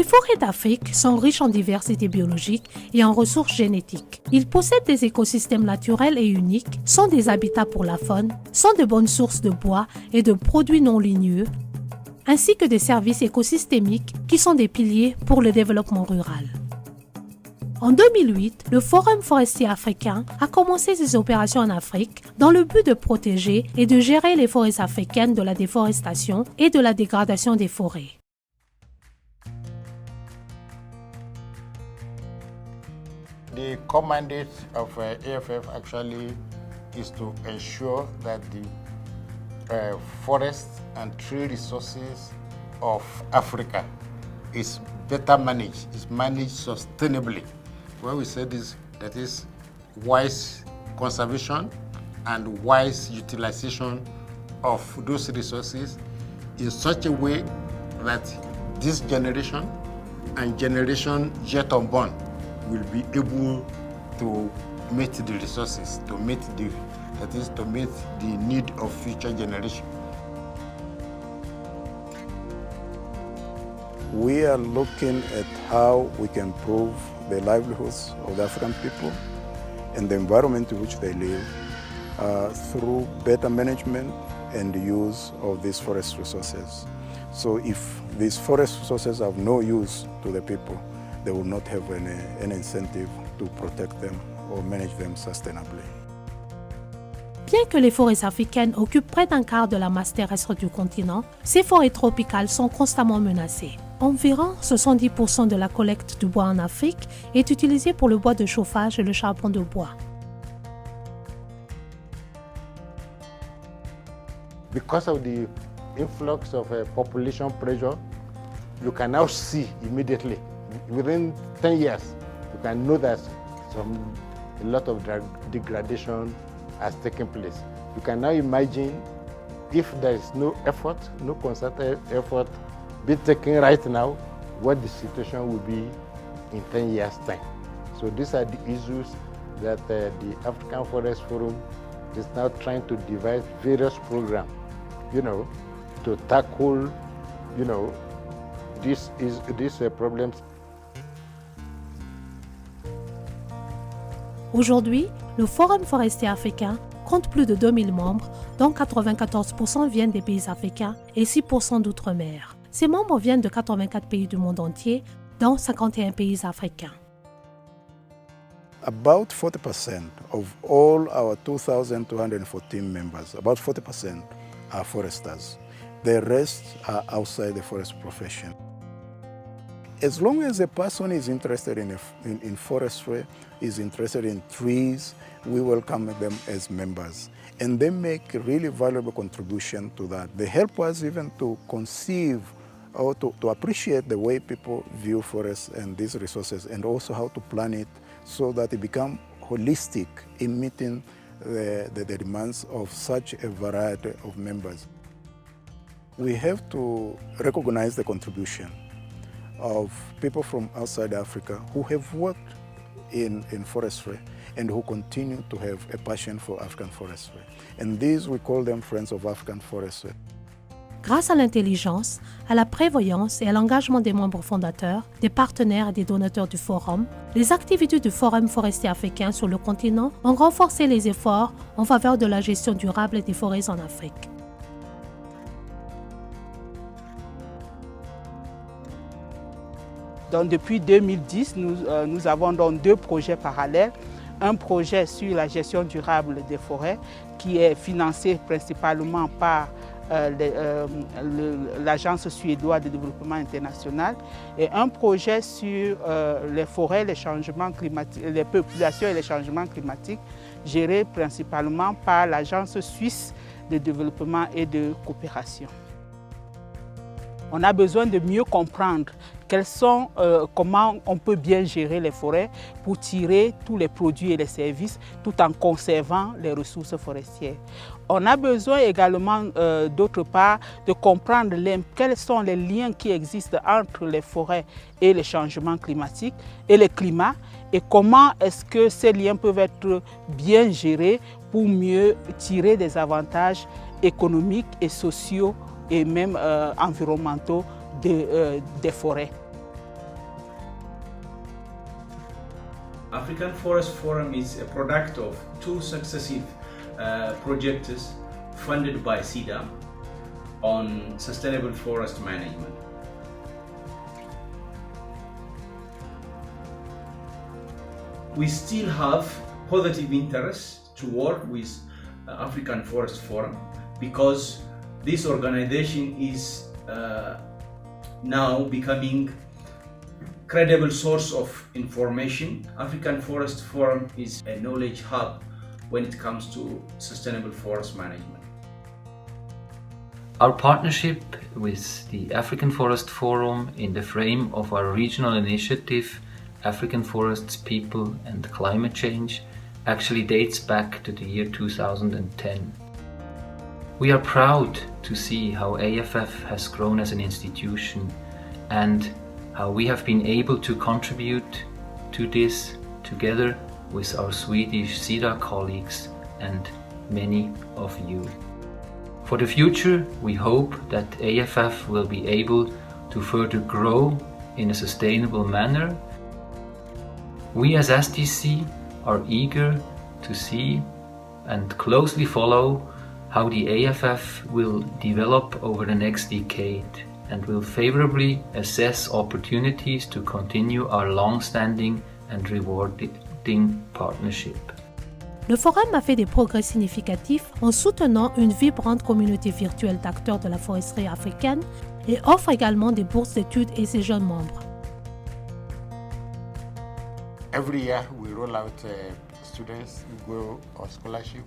Les forêts d'Afrique sont riches en diversité biologique et en ressources génétiques. Ils possèdent des écosystèmes naturels et uniques, sont des habitats pour la faune, sont de bonnes sources de bois et de produits non ligneux, ainsi que des services écosystémiques qui sont des piliers pour le développement rural. En 2008, le Forum forestier africain a commencé ses opérations en Afrique dans le but de protéger et de gérer les forêts africaines de la déforestation et de la dégradation des forêts. The core mandate of AFF actually is to ensure that the forests and tree resources of Africa is better managed, is managed sustainably. When we say this, that is wise conservation and wise utilization of those resources in such a way that this generation and generation yet unborn will be able to meet the resources, to meet the need of future generations. We are looking at how we can improve the livelihoods of the African people and the environment in which they live through better management and use of these forest resources. So if these forest resources have no use to the people, they will not have any incentive to protect them or manage them sustainably. Bien que les forêts africaines occupent près d'un quart de la masse terrestre du continent, ces forêts tropicales sont constamment menacées. Environ 70% de la collecte du bois en Afrique est utilisée pour le bois de chauffage et le charbon de bois. Because of the influx of population pressure, you can now see immediately, within 10 years, you can know that a lot of degradation has taken place. You can now imagine if there is no effort, no concerted effort be taken right now, what the situation will be in 10 years' time. So these are the issues that the African Forest Forum is now trying to devise various programs, to tackle, these problems. Aujourd'hui, le Forum forestier africain compte plus de 2000 membres, dont 94% viennent des pays africains et 6% d'outre-mer. Ces membres viennent de 84 pays du monde entier, dont 51 pays africains. About 40% of all our 2,214 members, about 40% are foresters. The rest are outside the forest profession. As long as a person is interested in forestry, is interested in trees, we welcome them as members. And they make a really valuable contribution to that. They help us even to conceive or to appreciate the way people view forests and these resources, and also how to plan it so that it becomes holistic in meeting the demands of such a variety of members. We have to recognize the contribution of people from outside Africa who have worked in forestry and who continue to have a passion for African forestry. And these, we call them Friends of African Forestry. Grâce à l'intelligence, à la prévoyance et à l'engagement des membres fondateurs, des partenaires et des donateurs du Forum, les activités du Forum forestier africain sur le continent ont renforcé les efforts en faveur de la gestion durable des forêts en Afrique. Donc, depuis 2010, nous avons donc deux projets parallèles. Un projet sur la gestion durable des forêts qui est financé principalement par l'Agence suédoise de développement international, et un projet sur les forêts, les changements climatiques, les populations et les changements climatiques, géré principalement par l'Agence suisse de développement et de coopération. On a besoin de mieux comprendre comment on peut bien gérer les forêts pour tirer tous les produits et les services tout en conservant les ressources forestières. On a besoin également, d'autre part, de comprendre quels sont les liens qui existent entre les forêts et les changements climatiques et le climat, et comment est-ce que ces liens peuvent être bien gérés pour mieux tirer des avantages économiques et sociaux et même environnementaux des forêts. African Forest Forum is a product of two successive projects funded by SIDA on sustainable forest management. We still have positive interest to work with African Forest Forum because this organization is now becoming credible source of information. African Forest Forum is a knowledge hub when it comes to sustainable forest management. Our partnership with the African Forest Forum in the frame of our regional initiative, African Forests, People and Climate Change, actually dates back to the year 2010. We are proud to see how AFF has grown as an institution and how we have been able to contribute to this together with our Swedish SIDA colleagues and many of you. For the future, we hope that AFF will be able to further grow in a sustainable manner. We as STC are eager to see and closely follow how the AFF will develop over the next decade and will favorably assess opportunities to continue our long-standing and rewarding partnership. Le forum a fait des progrès significatifs en soutenant une vibrante communauté virtuelle d'acteurs de la foresterie africaine et offre également des bourses d'études à ses jeunes membres. Every year we roll out students who go on scholarship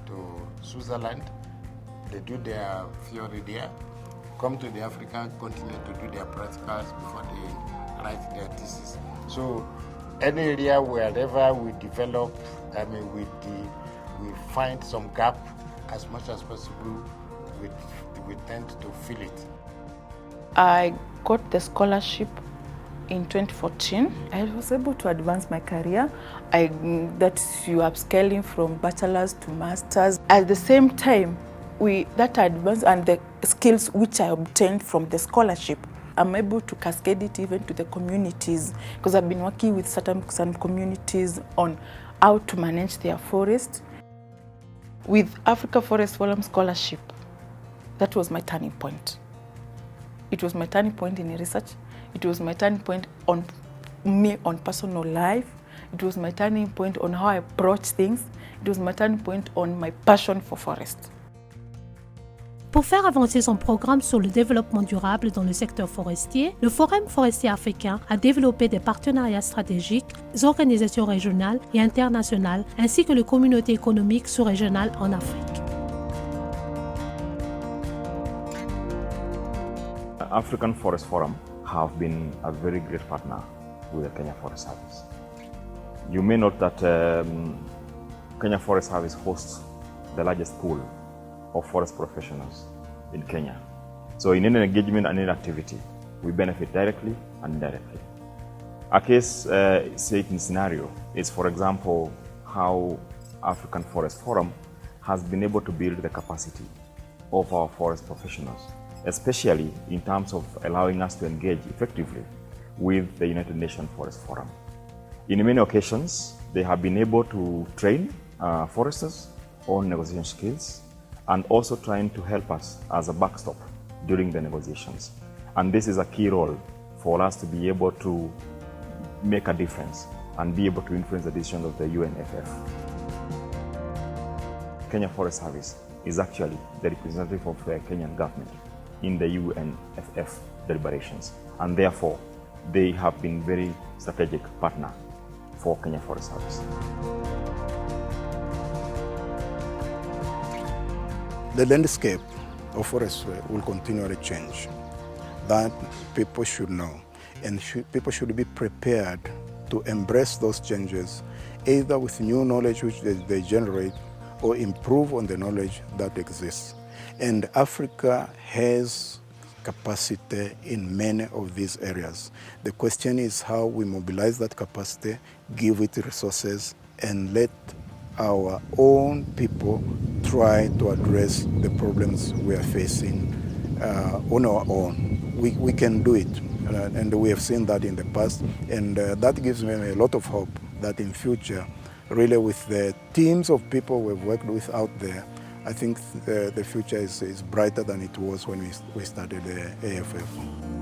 to Switzerland. They do their theory there, come to the African continent to do their practicals before they write their thesis. So any area wherever we develop, we find some gap as much as possible, we tend to fill it. I got the scholarship in 2014. I was able to advance my career. That's you upscaling from bachelor's to master's. At the same time, that advance and the skills which I obtained from the scholarship, I'm able to cascade it even to the communities because I've been working with some communities on how to manage their forest. With Africa Forest Forum Scholarship, that was my turning point. It was my turning point in research. It was my turning point on me on personal life. It was my turning point on how I approach things. It was my turning point on my passion for forest. Pour faire avancer son programme sur le développement durable dans le secteur forestier, le Forum forestier africain a développé des partenariats stratégiques, des organisations régionales et internationales, ainsi que les communautés économiques sous-régionales en Afrique. African Forest Forum have been a very great partner with the Kenya Forest Service. You may note that Kenya Forest Service hosts the largest pool of forest professionals in Kenya. So in any engagement and any activity, we benefit directly and indirectly. A case in scenario is, for example, how African Forest Forum has been able to build the capacity of our forest professionals, especially in terms of allowing us to engage effectively with the United Nations Forest Forum. In many occasions, they have been able to train foresters on negotiation skills and also trying to help us as a backstop during the negotiations. And this is a key role for us to be able to make a difference and be able to influence the decisions of the UNFF. Kenya Forest Service is actually the representative of the Kenyan government in the UNFF deliberations, and therefore they have been very strategic partner for Kenya Forest Service. The landscape of forestry will continually change. That people should know, and people should be prepared to embrace those changes, either with new knowledge which they generate or improve on the knowledge that exists. And Africa has capacity in many of these areas. The question is how we mobilize that capacity, give it resources, and let our own people try to address the problems we are facing on our own. We can do it. And we have seen that in the past, and that gives me a lot of hope that in future, really with the teams of people we've worked with out there, I think the future is brighter than it was when we started the AFF.